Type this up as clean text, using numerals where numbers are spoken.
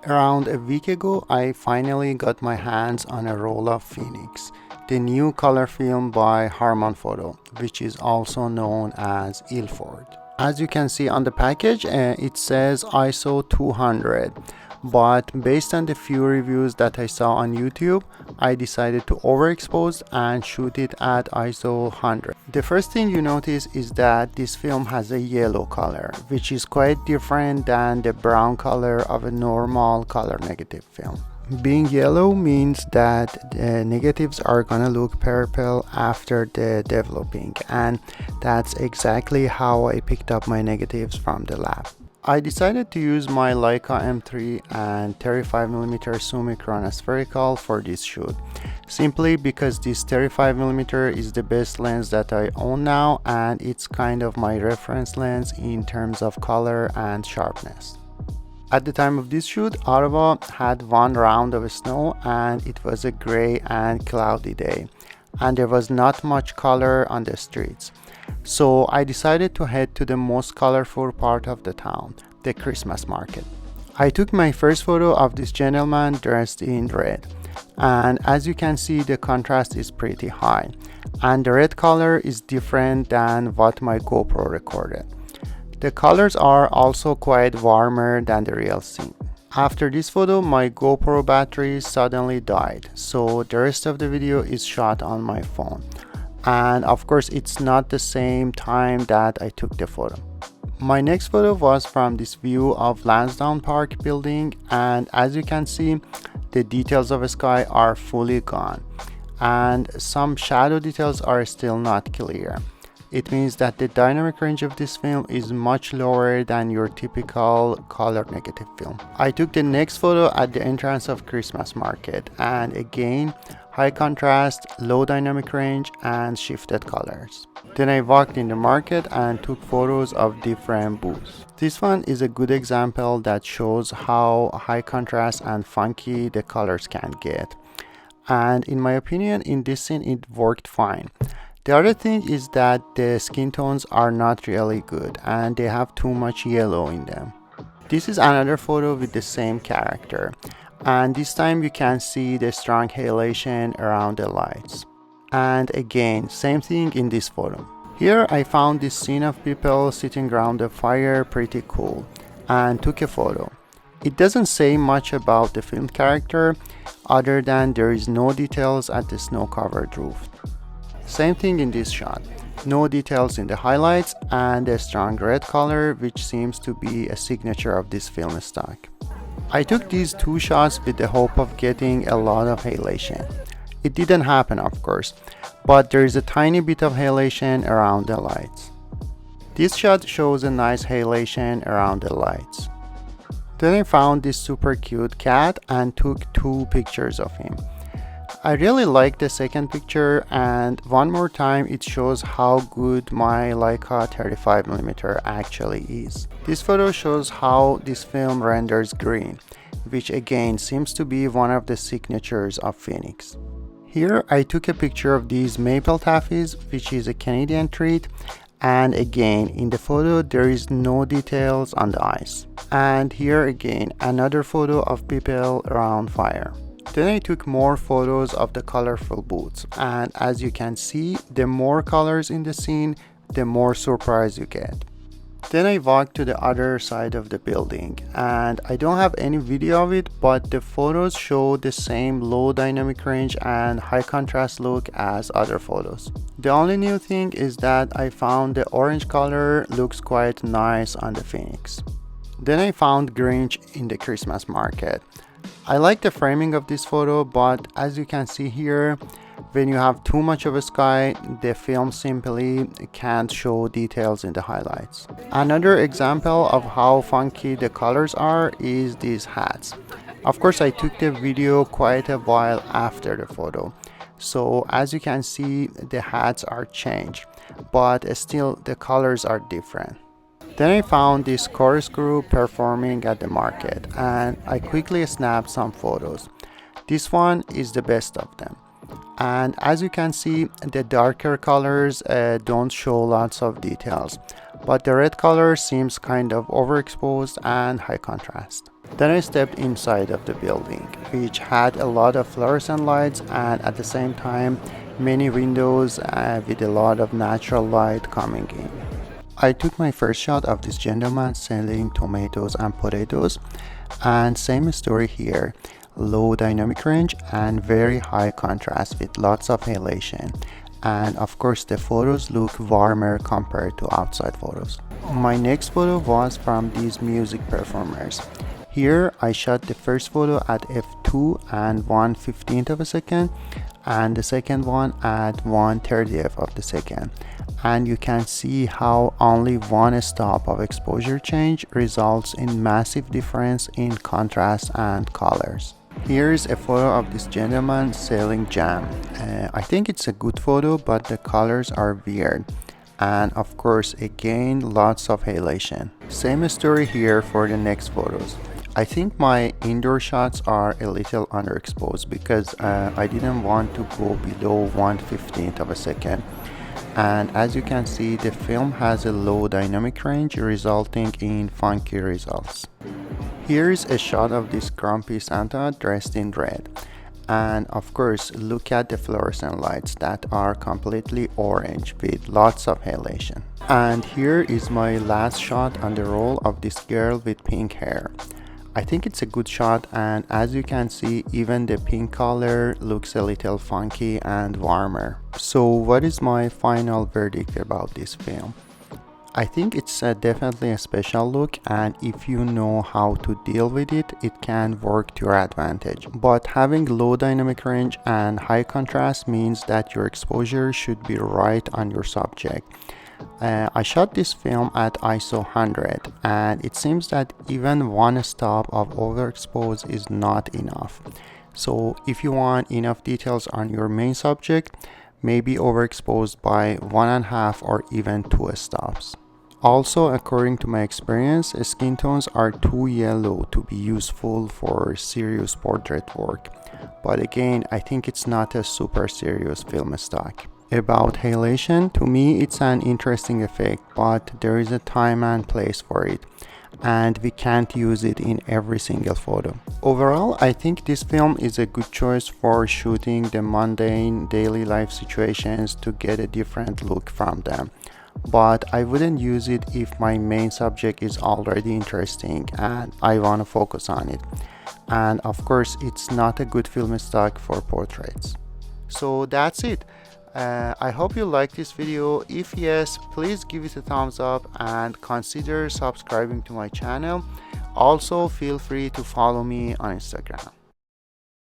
Around a week ago, I finally got my hands on a roll of Phoenix, the new color film by Harman Photo, which is also known as Ilford. As you can see on the package, it says ISO 200, but based on the few reviews that I saw on YouTube, I decided to overexpose and shoot it at ISO 100. The first thing you notice is that this film has a yellow color, which is quite different than the brown color of a normal color negative film. Being yellow means that the negatives are gonna look purple after the developing, and that's exactly how I picked up my negatives from the lab. I decided to use my Leica M3 and 35mm Summicron spherical for this shoot, simply because this 35mm is the best lens that I own now, and it's kind of my reference lens in terms of color and sharpness. At the time of this shoot, Ottawa had one round of snow and it was a gray and cloudy day, and there was not much color on the streets. So I decided to head to the most colorful part of the town, the Christmas market. I took my first photo of this gentleman dressed in red, and as you can see, the contrast is pretty high, and the red color is different than what my GoPro recorded. The colors are also quite warmer than the real scene. After this photo, my GoPro battery suddenly died, so the rest of the video is shot on my phone. And of course, it's not the same time that I took the photo. My next photo was from this view of Lansdowne Park building, and as you can see, the details of the sky are fully gone, and some shadow details are still not clear. It means that the dynamic range of this film is much lower than your typical color negative film. I took the next photo at the entrance of Christmas market, and again, high contrast, low dynamic range, and shifted colors. Then I walked in the market and took photos of different booths. This one is a good example that shows how high contrast and funky the colors can get. And in my opinion, in this scene, it worked fine. The other thing is that the skin tones are not really good and they have too much yellow in them. This is another photo with the same character, and this time you can see the strong halation around the lights. And again, same thing in this photo. Here I found this scene of people sitting around a fire pretty cool and took a photo. It doesn't say much about the film character other than there is no details at the snow-covered roof. Same thing in this shot, no details in the highlights and a strong red color, which seems to be a signature of this film stock. I took these two shots with the hope of getting a lot of halation. It didn't happen, of course, but there is a tiny bit of halation around the lights. This shot shows a nice halation around the lights. Then I found this super cute cat and took two pictures of him. I really like the second picture, and one more time it shows how good my Leica 35mm actually is. This photo shows how this film renders green, which again seems to be one of the signatures of Phoenix. Here I took a picture of these maple taffies, which is a Canadian treat, and again in the photo there is no details on the ice. And here again another photo of people around fire. Then I took more photos of the colorful booths, and as you can see, the more colors in the scene, the more surprise you get. Then I walked to the other side of the building, and I don't have any video of it, but the photos show the same low dynamic range and high contrast look as other photos. The only new thing is that I found the orange color looks quite nice on the Phoenix. Then I found Grinch in the Christmas market. I like the framing of this photo, but as you can see here, when you have too much of a sky, the film simply can't show details in the highlights. Another example of how funky the colors are is these hats. Of course, I took the video quite a while after the photo, so as you can see, the hats are changed, but still the colors are different. Then I found this chorus group performing at the market, and I quickly snapped some photos. This one is the best of them. And as you can see, the darker colors don't show lots of details, but the red color seems kind of overexposed and high contrast. Then I stepped inside of the building, which had a lot of fluorescent lights and at the same time many windows with a lot of natural light coming in. I took my first shot of this gentleman selling tomatoes and potatoes, and same story here. Low dynamic range and very high contrast with lots of halation, and of course the photos look warmer compared to outside photos. My next photo was from these music performers. Here I shot the first photo at f2 and 1/15th of a second, and the second one at 1/30th of the second, and you can see how only one stop of exposure change results in massive difference in contrast and colors. Here's a photo of this gentleman selling jam. I think it's a good photo, but the colors are weird, and of course again lots of halation. Same story here for the next photos. I think my indoor shots are a little underexposed because I didn't want to go below 1/15th of a second, and as you can see the film has a low dynamic range resulting in funky results. Here's a shot of this grumpy Santa dressed in red, and of course look at the fluorescent lights that are completely orange with lots of halation. And here is my last shot on the roll of this girl with pink hair. I think it's a good shot, and as you can see even the pink color looks a little funky and warmer. So what is my final verdict about this film? I think it's definitely a special look, and if you know how to deal with it, it can work to your advantage. But having low dynamic range and high contrast means that your exposure should be right on your subject. I shot this film at ISO 100, and it seems that even one stop of overexpose is not enough. So if you want enough details on your main subject, maybe overexposed by 1.5 or even 2 stops. Also, according to my experience, skin tones are too yellow to be useful for serious portrait work. But again, I think it's not a super serious film stock. About halation, to me it's an interesting effect, but there is a time and place for it, and we can't use it in every single photo. Overall, I think this film is a good choice for shooting the mundane daily life situations to get a different look from them. But I wouldn't use it if my main subject is already interesting and I want to focus on it. And of course, it's not a good film stock for portraits. So that's it. I hope you liked this video. If yes, please give it a thumbs up and consider subscribing to my channel. Also, feel free to follow me on Instagram.